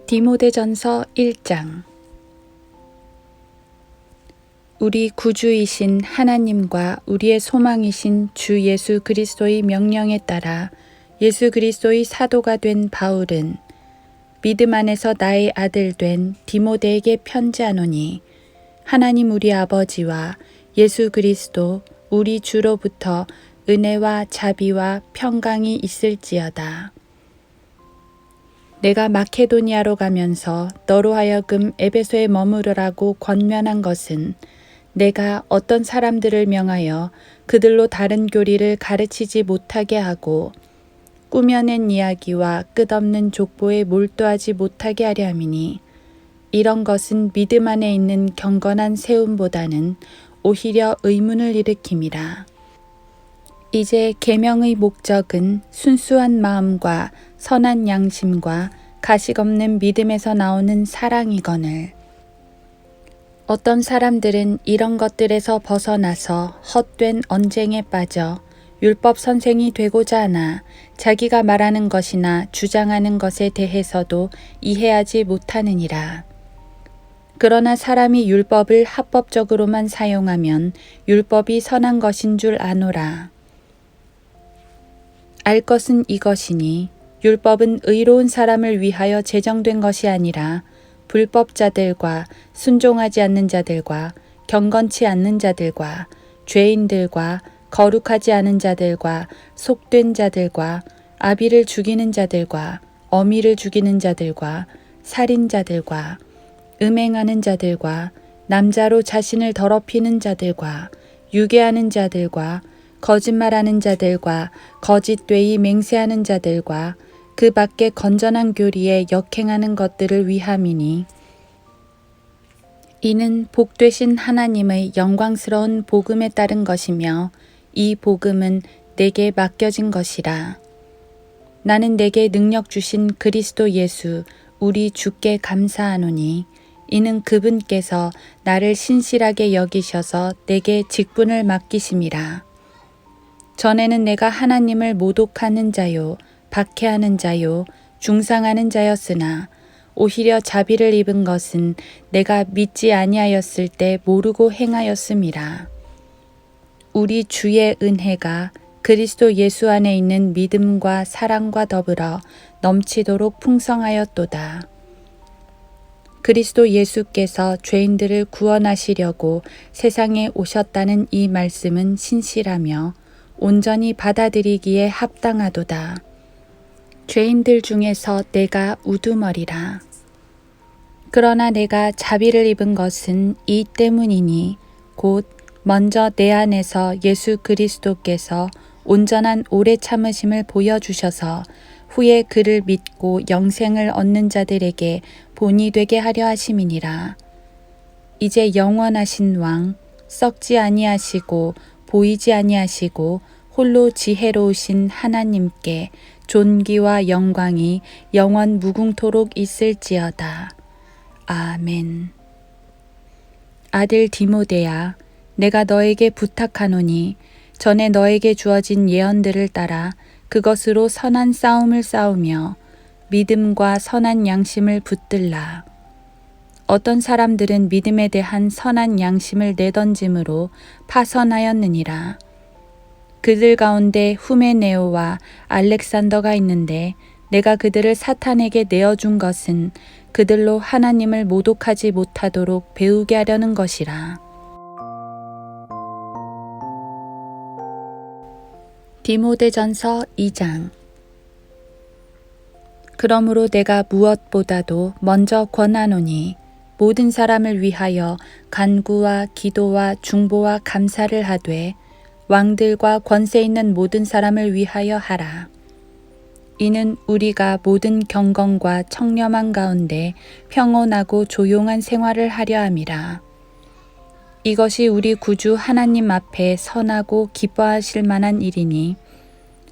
디모데전서 1장. 우리 구주이신 하나님과 우리의 소망이신 주 예수 그리스도의 명령에 따라 예수 그리스도의 사도가 된 바울은 믿음 안에서 나의 아들 된 디모데에게 편지하노니, 하나님 우리 아버지와 예수 그리스도 우리 주로부터 은혜와 자비와 평강이 있을지어다. 내가 마케도니아로 가면서 너로 하여금 에베소에 머무르라고 권면한 것은 내가 어떤 사람들을 명하여 그들로 다른 교리를 가르치지 못하게 하고 꾸며낸 이야기와 끝없는 족보에 몰두하지 못하게 하려 함이니, 이런 것은 믿음 안에 있는 경건한 세움보다는 오히려 의문을 일으킴이라. 이제 계명의 목적은 순수한 마음과 선한 양심과 가식 없는 믿음에서 나오는 사랑이거늘, 어떤 사람들은 이런 것들에서 벗어나서 헛된 언쟁에 빠져 율법 선생이 되고자 하나 자기가 말하는 것이나 주장하는 것에 대해서도 이해하지 못하느니라. 그러나 사람이 율법을 합법적으로만 사용하면 율법이 선한 것인 줄 아노라. 알 것은 이것이니, 율법은 의로운 사람을 위하여 제정된 것이 아니라 불법자들과 순종하지 않는 자들과 경건치 않는 자들과 죄인들과 거룩하지 않은 자들과 속된 자들과 아비를 죽이는 자들과 어미를 죽이는 자들과 살인자들과 음행하는 자들과 남자로 자신을 더럽히는 자들과 유괴하는 자들과 거짓말하는 자들과 거짓되이 맹세하는 자들과 그 밖에 건전한 교리에 역행하는 것들을 위함이니, 이는 복되신 하나님의 영광스러운 복음에 따른 것이며 이 복음은 내게 맡겨진 것이라. 나는 내게 능력 주신 그리스도 예수 우리 주께 감사하노니, 이는 그분께서 나를 신실하게 여기셔서 내게 직분을 맡기심이라. 전에는 내가 하나님을 모독하는 자요, 박해하는 자요, 중상하는 자였으나 오히려 자비를 입은 것은 내가 믿지 아니하였을 때 모르고 행하였음이라. 우리 주의 은혜가 그리스도 예수 안에 있는 믿음과 사랑과 더불어 넘치도록 풍성하였도다. 그리스도 예수께서 죄인들을 구원하시려고 세상에 오셨다는 이 말씀은 신실하며 온전히 받아들이기에 합당하도다. 죄인들 중에서 내가 우두머리라. 그러나 내가 자비를 입은 것은 이 때문이니, 곧 먼저 내 안에서 예수 그리스도께서 온전한 오래 참으심을 보여주셔서 후에 그를 믿고 영생을 얻는 자들에게 본이 되게 하려 하심이니라. 이제 영원하신 왕, 썩지 아니하시고 보이지 아니하시고 홀로 지혜로우신 하나님께 존귀와 영광이 영원 무궁토록 있을지어다. 아멘. 아들 디모데야, 내가 너에게 부탁하노니 전에 너에게 주어진 예언들을 따라 그것으로 선한 싸움을 싸우며 믿음과 선한 양심을 붙들라. 어떤 사람들은 믿음에 대한 선한 양심을 내던짐으로 파선하였느니라. 그들 가운데 후메네오와 알렉산더가 있는데, 내가 그들을 사탄에게 내어준 것은 그들로 하나님을 모독하지 못하도록 배우게 하려는 것이라. 디모데전서 2장. 그러므로 내가 무엇보다도 먼저 권하노니, 모든 사람을 위하여 간구와 기도와 중보와 감사를 하되 왕들과 권세 있는 모든 사람을 위하여 하라. 이는 우리가 모든 경건과 청렴한 가운데 평온하고 조용한 생활을 하려 함이라. 이것이 우리 구주 하나님 앞에 선하고 기뻐하실 만한 일이니,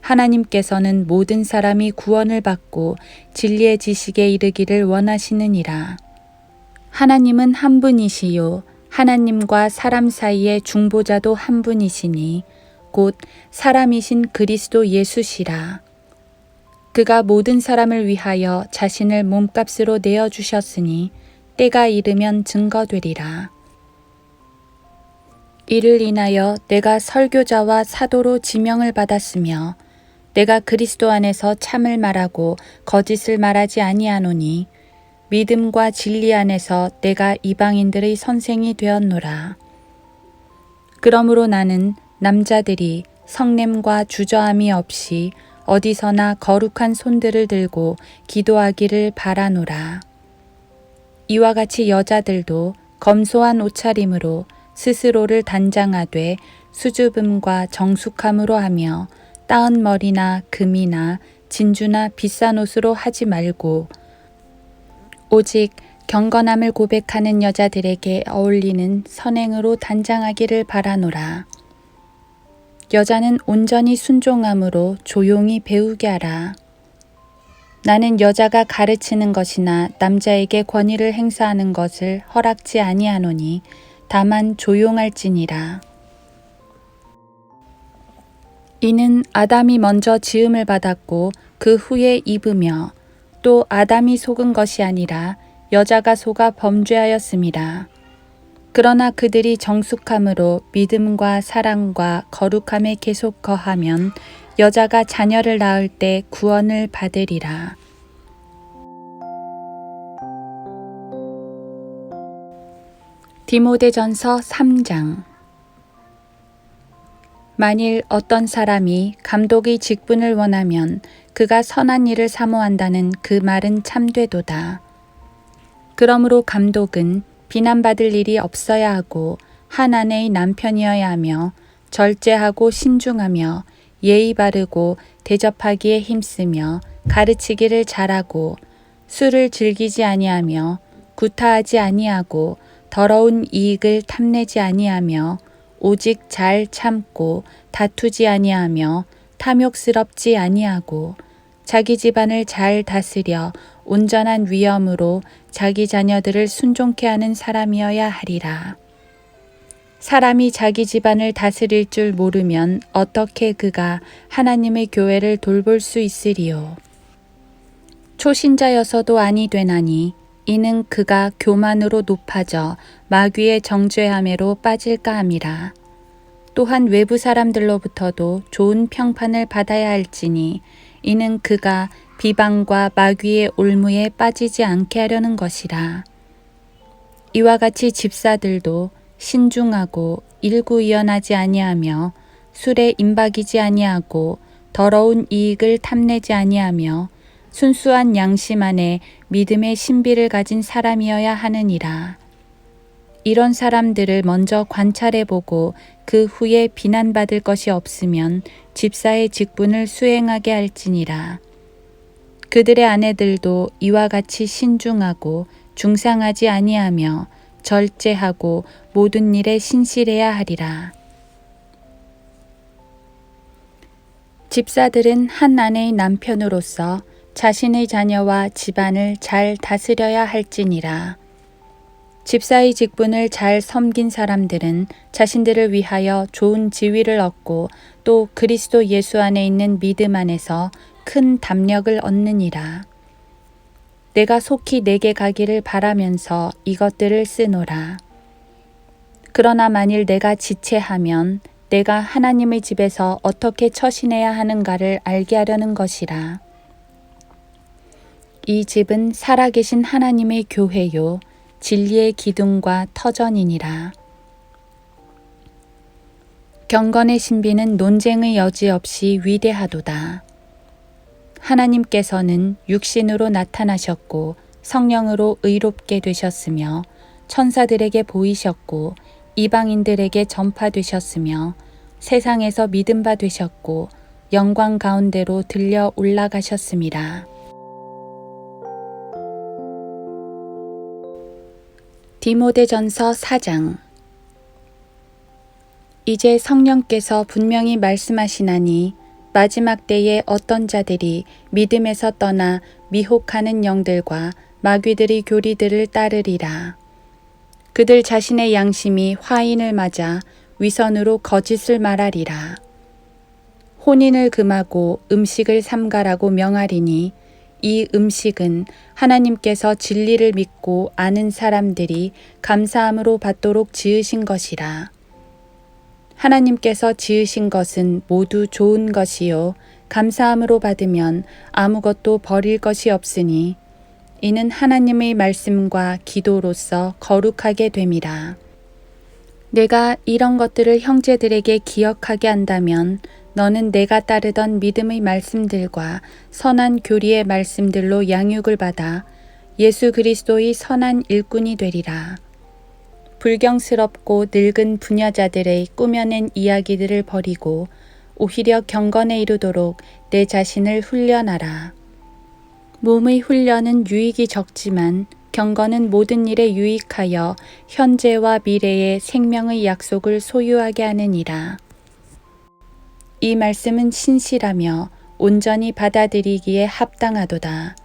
하나님께서는 모든 사람이 구원을 받고 진리의 지식에 이르기를 원하시느니라. 하나님은 한 분이시요 하나님과 사람 사이의 중보자도 한 분이시니 곧 사람이신 그리스도 예수시라. 그가 모든 사람을 위하여 자신을 몸값으로 내어주셨으니 때가 이르면 증거되리라. 이를 인하여 내가 설교자와 사도로 지명을 받았으며 내가 그리스도 안에서 참을 말하고 거짓을 말하지 아니하노니 믿음과 진리 안에서 내가 이방인들의 선생이 되었노라. 그러므로 나는 남자들이 성냄과 주저함이 없이 어디서나 거룩한 손들을 들고 기도하기를 바라노라. 이와 같이 여자들도 검소한 옷차림으로 스스로를 단장하되 수줍음과 정숙함으로 하며 따은 머리나 금이나 진주나 비싼 옷으로 하지 말고 오직 경건함을 고백하는 여자들에게 어울리는 선행으로 단장하기를 바라노라. 여자는 온전히 순종함으로 조용히 배우게 하라. 나는 여자가 가르치는 것이나 남자에게 권위를 행사하는 것을 허락지 아니하노니 다만 조용할지니라. 이는 아담이 먼저 지음을 받았고 그 후에 입으며 또 아담이 속은 것이 아니라 여자가 속아 범죄하였음이라. 그러나 그들이 정숙함으로 믿음과 사랑과 거룩함에 계속 거하면 여자가 자녀를 낳을 때 구원을 받으리라. 디모데전서 3장. 만일 어떤 사람이 감독의 직분을 원하면 그가 선한 일을 사모한다는 그 말은 참되도다. 그러므로 감독은 비난받을 일이 없어야 하고 한 아내의 남편이어야 하며 절제하고 신중하며 예의 바르고 대접하기에 힘쓰며 가르치기를 잘하고 술을 즐기지 아니하며 구타하지 아니하고 더러운 이익을 탐내지 아니하며 오직 잘 참고 다투지 아니하며 탐욕스럽지 아니하고 자기 집안을 잘 다스려 온전한 위엄으로 자기 자녀들을 순종케 하는 사람이어야 하리라. 사람이 자기 집안을 다스릴 줄 모르면 어떻게 그가 하나님의 교회를 돌볼 수 있으리요. 초신자여서도 아니 되나니 이는 그가 교만으로 높아져 마귀의 정죄함에로 빠질까 함이라. 또한 외부 사람들로부터도 좋은 평판을 받아야 할지니 이는 그가 비방과 마귀의 올무에 빠지지 않게 하려는 것이라. 이와 같이 집사들도 신중하고 일구이연하지 아니하며 술에 임박이지 아니하고 더러운 이익을 탐내지 아니하며 순수한 양심 안에 믿음의 신비를 가진 사람이어야 하느니라. 이런 사람들을 먼저 관찰해보고 그 후에 비난받을 것이 없으면 집사의 직분을 수행하게 할지니라. 그들의 아내들도 이와 같이 신중하고 중상하지 아니하며 절제하고 모든 일에 신실해야 하리라. 집사들은 한 아내의 남편으로서 자신의 자녀와 집안을 잘 다스려야 할지니라. 집사의 직분을 잘 섬긴 사람들은 자신들을 위하여 좋은 지위를 얻고 또 그리스도 예수 안에 있는 믿음 안에서 큰 담력을 얻느니라. 내가 속히 내게 가기를 바라면서 이것들을 쓰노라. 그러나 만일 내가 지체하면 내가 하나님의 집에서 어떻게 처신해야 하는가를 알게 하려는 것이라. 이 집은 살아계신 하나님의 교회요 진리의 기둥과 터전이니라. 경건의 신비는 논쟁의 여지 없이 위대하도다. 하나님께서는 육신으로 나타나셨고 성령으로 의롭게 되셨으며 천사들에게 보이셨고 이방인들에게 전파되셨으며 세상에서 믿음 바 되셨고 영광 가운데로 들려 올라가셨습니다. 디모데전서 4장. 이제 성령께서 분명히 말씀하시나니 마지막 때에 어떤 자들이 믿음에서 떠나 미혹하는 영들과 마귀들의 교리들을 따르리라. 그들 자신의 양심이 화인을 맞아 위선으로 거짓을 말하리라. 혼인을 금하고 음식을 삼가라고 명하리니 이 음식은 하나님께서 진리를 믿고 아는 사람들이 감사함으로 받도록 지으신 것이라. 하나님께서 지으신 것은 모두 좋은 것이요 감사함으로 받으면 아무것도 버릴 것이 없으니 이는 하나님의 말씀과 기도로서 거룩하게 됨이라. 내가 이런 것들을 형제들에게 기억하게 한다면 너는 내가 따르던 믿음의 말씀들과 선한 교리의 말씀들로 양육을 받아 예수 그리스도의 선한 일꾼이 되리라. 불경스럽고 늙은 부녀자들의 꾸며낸 이야기들을 버리고 오히려 경건에 이르도록 내 자신을 훈련하라. 몸의 훈련은 유익이 적지만 경건은 모든 일에 유익하여 현재와 미래의 생명의 약속을 소유하게 하느니라. 이 말씀은 신실하며 온전히 받아들이기에 합당하도다.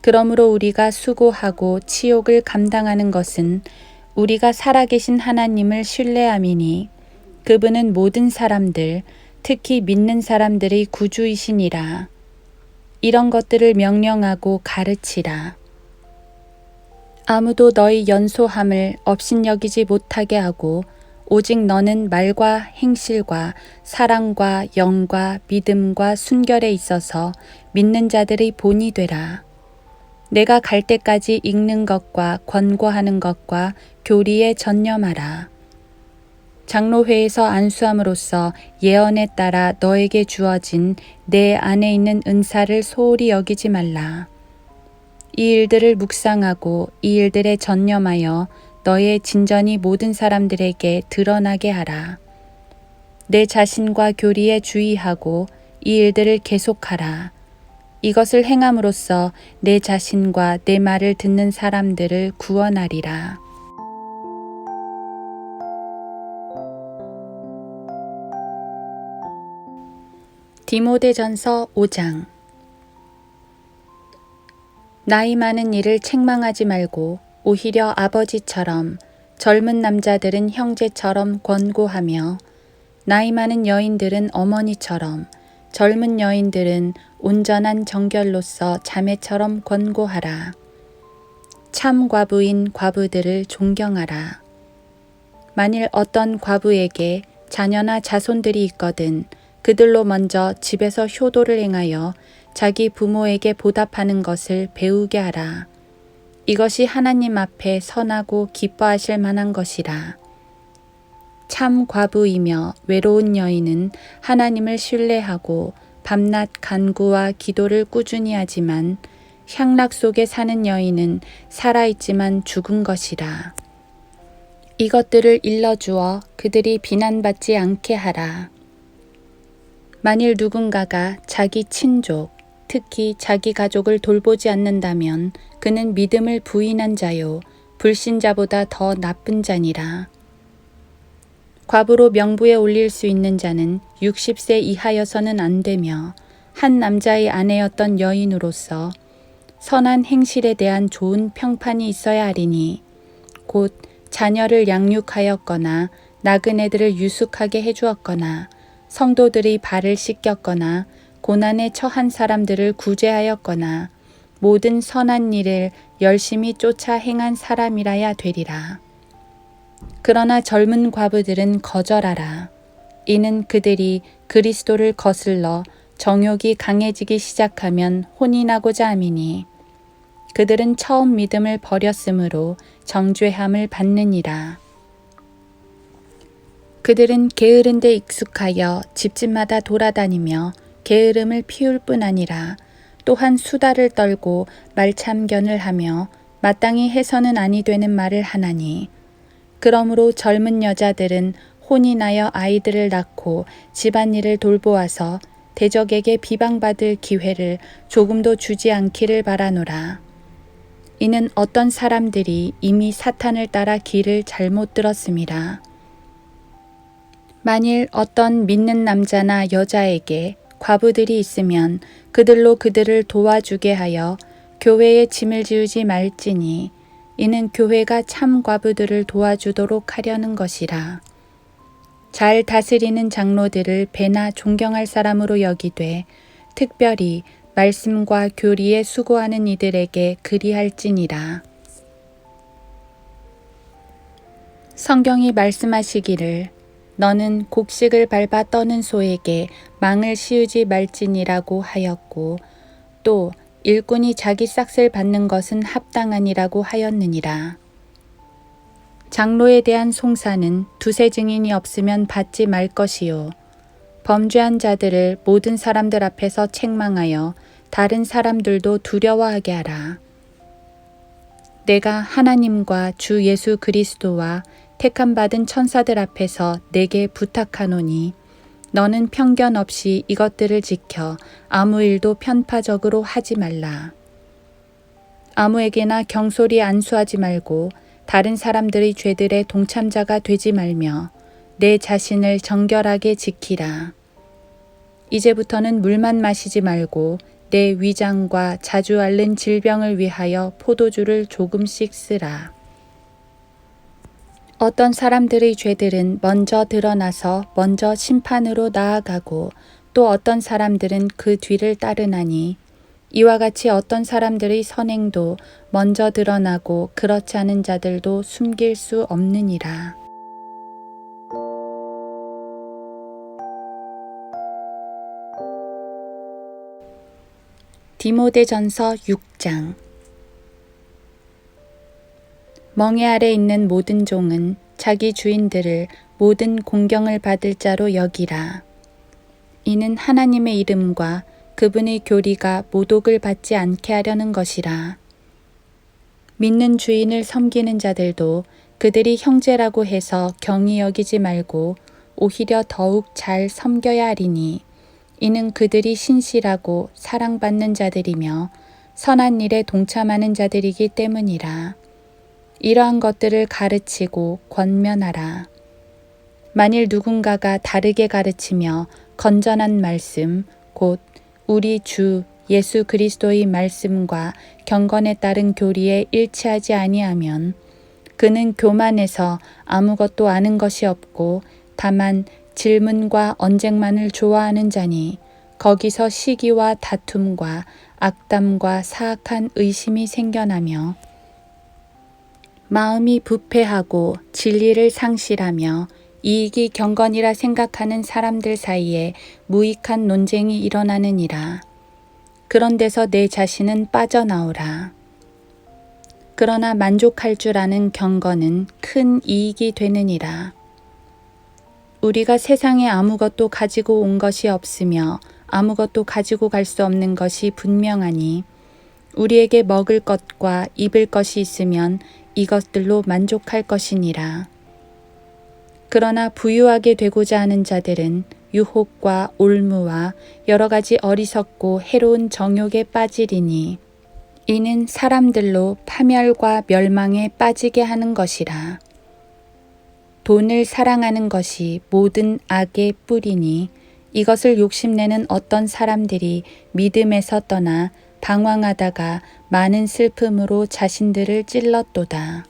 그러므로 우리가 수고하고 치욕을 감당하는 것은 우리가 살아계신 하나님을 신뢰함이니 그분은 모든 사람들, 특히 믿는 사람들의 구주이시니라. 이런 것들을 명령하고 가르치라. 아무도 너희 연소함을 업신여기지 못하게 하고 오직 너는 말과 행실과 사랑과 영과 믿음과 순결에 있어서 믿는 자들의 본이 되라. 내가 갈 때까지 읽는 것과 권고하는 것과 교리에 전념하라. 장로회에서 안수함으로써 예언에 따라 너에게 주어진 내 안에 있는 은사를 소홀히 여기지 말라. 이 일들을 묵상하고 이 일들에 전념하여 너의 진전이 모든 사람들에게 드러나게 하라. 내 자신과 교리에 주의하고 이 일들을 계속하라. 이것을 행함으로써 내 자신과 내 말을 듣는 사람들을 구원하리라. 디모데전서 5장. 나이 많은 이를 책망하지 말고 오히려 아버지처럼 젊은 남자들은 형제처럼 권고하며 나이 많은 여인들은 어머니처럼 젊은 여인들은 온전한 정결로서 자매처럼 권고하라. 참 과부인 과부들을 존경하라. 만일 어떤 과부에게 자녀나 자손들이 있거든 그들로 먼저 집에서 효도를 행하여 자기 부모에게 보답하는 것을 배우게 하라. 이것이 하나님 앞에 선하고 기뻐하실 만한 것이라. 참 과부이며 외로운 여인은 하나님을 신뢰하고 밤낮 간구와 기도를 꾸준히 하지만 향락 속에 사는 여인은 살아있지만 죽은 것이라. 이것들을 일러주어 그들이 비난받지 않게 하라. 만일 누군가가 자기 친족, 특히 자기 가족을 돌보지 않는다면 그는 믿음을 부인한 자요, 불신자보다 더 나쁜 자니라. 과부로 명부에 올릴 수 있는 자는 60세 이하여서는 안 되며 한 남자의 아내였던 여인으로서 선한 행실에 대한 좋은 평판이 있어야 하리니 곧 자녀를 양육하였거나 나그네들을 유숙하게 해주었거나 성도들의 발을 씻겼거나 고난에 처한 사람들을 구제하였거나 모든 선한 일을 열심히 쫓아 행한 사람이라야 되리라. 그러나 젊은 과부들은 거절하라. 이는 그들이 그리스도를 거슬러 정욕이 강해지기 시작하면 혼인하고자 함이니 그들은 처음 믿음을 버렸으므로 정죄함을 받느니라. 그들은 게으른 데 익숙하여 집집마다 돌아다니며 게으름을 피울 뿐 아니라 또한 수다를 떨고 말참견을 하며 마땅히 해서는 아니 되는 말을 하나니 그러므로 젊은 여자들은 혼인하여 아이들을 낳고 집안일을 돌보아서 대적에게 비방받을 기회를 조금도 주지 않기를 바라노라. 이는 어떤 사람들이 이미 사탄을 따라 길을 잘못 들었음이라. 만일 어떤 믿는 남자나 여자에게 과부들이 있으면 그들로 그들을 도와주게 하여 교회에 짐을 지우지 말지니 이는 교회가 참 과부들을 도와주도록 하려는 것이라. 잘 다스리는 장로들을 배나 존경할 사람으로 여기되 특별히 말씀과 교리에 수고하는 이들에게 그리할지니라. 성경이 말씀하시기를 너는 곡식을 밟아 떠는 소에게 망을 씌우지 말지니라고 하였고 또 일꾼이 자기 싹을 받는 것은 합당하니라고 하였느니라. 장로에 대한 송사는 두세 증인이 없으면 받지 말 것이요 범죄한 자들을 모든 사람들 앞에서 책망하여 다른 사람들도 두려워하게 하라. 내가 하나님과 주 예수 그리스도와 택함받은 천사들 앞에서 내게 부탁하노니 너는 편견 없이 이것들을 지켜 아무 일도 편파적으로 하지 말라. 아무에게나 경솔히 안수하지 말고 다른 사람들의 죄들의 동참자가 되지 말며 내 자신을 정결하게 지키라. 이제부터는 물만 마시지 말고 내 위장과 자주 앓는 질병을 위하여 포도주를 조금씩 쓰라. 어떤 사람들의 죄들은 먼저 드러나서 먼저 심판으로 나아가고 또 어떤 사람들은 그 뒤를 따르나니 이와 같이 어떤 사람들의 선행도 먼저 드러나고 그렇지 않은 자들도 숨길 수 없느니라. 디모데전서 6장. 멍에 아래 있는 모든 종은 자기 주인들을 모든 공경을 받을 자로 여기라. 이는 하나님의 이름과 그분의 교리가 모독을 받지 않게 하려는 것이라. 믿는 주인을 섬기는 자들도 그들이 형제라고 해서 경히 여기지 말고 오히려 더욱 잘 섬겨야 하리니 이는 그들이 신실하고 사랑받는 자들이며 선한 일에 동참하는 자들이기 때문이라. 이러한 것들을 가르치고 권면하라. 만일 누군가가 다르게 가르치며 건전한 말씀, 곧 우리 주 예수 그리스도의 말씀과 경건에 따른 교리에 일치하지 아니하면 그는 교만해서 아무것도 아는 것이 없고 다만 질문과 언쟁만을 좋아하는 자니 거기서 시기와 다툼과 악담과 사악한 의심이 생겨나며 마음이 부패하고 진리를 상실하며 이익이 경건이라 생각하는 사람들 사이에 무익한 논쟁이 일어나느니라. 그런 데서 내 자신은 빠져나오라. 그러나 만족할 줄 아는 경건은 큰 이익이 되느니라. 우리가 세상에 아무것도 가지고 온 것이 없으며 아무것도 가지고 갈 수 없는 것이 분명하니 우리에게 먹을 것과 입을 것이 있으면 이것들로 만족할 것이니라. 그러나 부유하게 되고자 하는 자들은 유혹과 올무와 여러 가지 어리석고 해로운 정욕에 빠지리니 이는 사람들로 파멸과 멸망에 빠지게 하는 것이라. 돈을 사랑하는 것이 모든 악의 뿌리니 이것을 욕심내는 어떤 사람들이 믿음에서 떠나 방황하다가 많은 슬픔으로 자신들을 찔렀도다.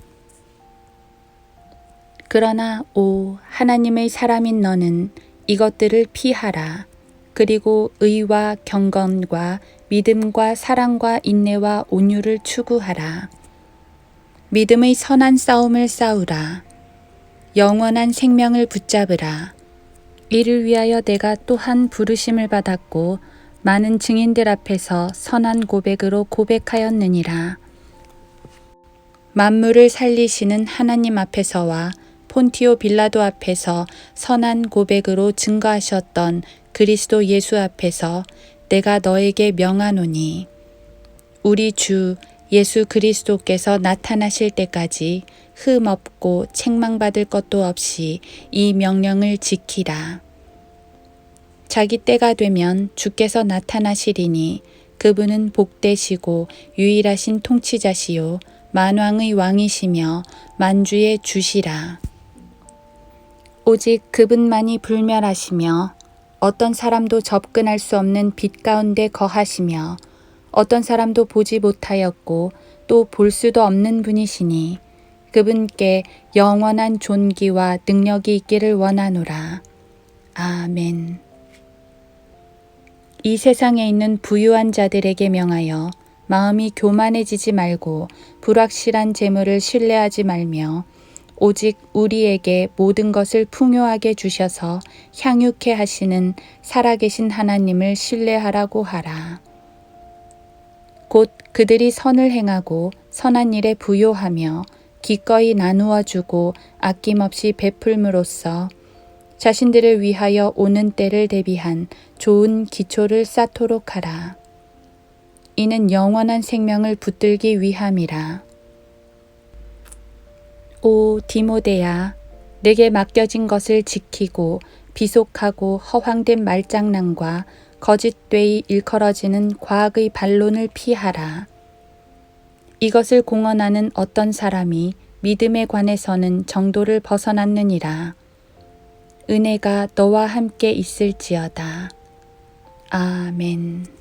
그러나 오 하나님의 사람인 너는 이것들을 피하라. 그리고 의와 경건과 믿음과 사랑과 인내와 온유를 추구하라. 믿음의 선한 싸움을 싸우라. 영원한 생명을 붙잡으라. 이를 위하여 내가 또한 부르심을 받았고 많은 증인들 앞에서 선한 고백으로 고백하였느니라. 만물을 살리시는 하나님 앞에서와 폰티오 빌라도 앞에서 선한 고백으로 증거하셨던 그리스도 예수 앞에서 내가 너에게 명하노니 우리 주 예수 그리스도께서 나타나실 때까지 흠 없고 책망받을 것도 없이 이 명령을 지키라. 자기 때가 되면 주께서 나타나시리니 그분은 복되시고 유일하신 통치자시요 만왕의 왕이시며 만주의 주시라. 오직 그분만이 불멸하시며 어떤 사람도 접근할 수 없는 빛 가운데 거하시며 어떤 사람도 보지 못하였고 또 볼 수도 없는 분이시니 그분께 영원한 존귀와 능력이 있기를 원하노라. 아멘. 이 세상에 있는 부유한 자들에게 명하여 마음이 교만해지지 말고 불확실한 재물을 신뢰하지 말며 오직 우리에게 모든 것을 풍요하게 주셔서 향유케 하시는 살아계신 하나님을 신뢰하라고 하라. 곧 그들이 선을 행하고 선한 일에 부요하며 기꺼이 나누어 주고 아낌없이 베풀므로써 자신들을 위하여 오는 때를 대비한 좋은 기초를 쌓도록 하라. 이는 영원한 생명을 붙들기 위함이라. 오 디모데야, 내게 맡겨진 것을 지키고 비속하고 허황된 말장난과 거짓되이 일컬어지는 과학의 반론을 피하라. 이것을 공언하는 어떤 사람이 믿음에 관해서는 정도를 벗어났느니라. 은혜가 너와 함께 있을지어다. 아멘.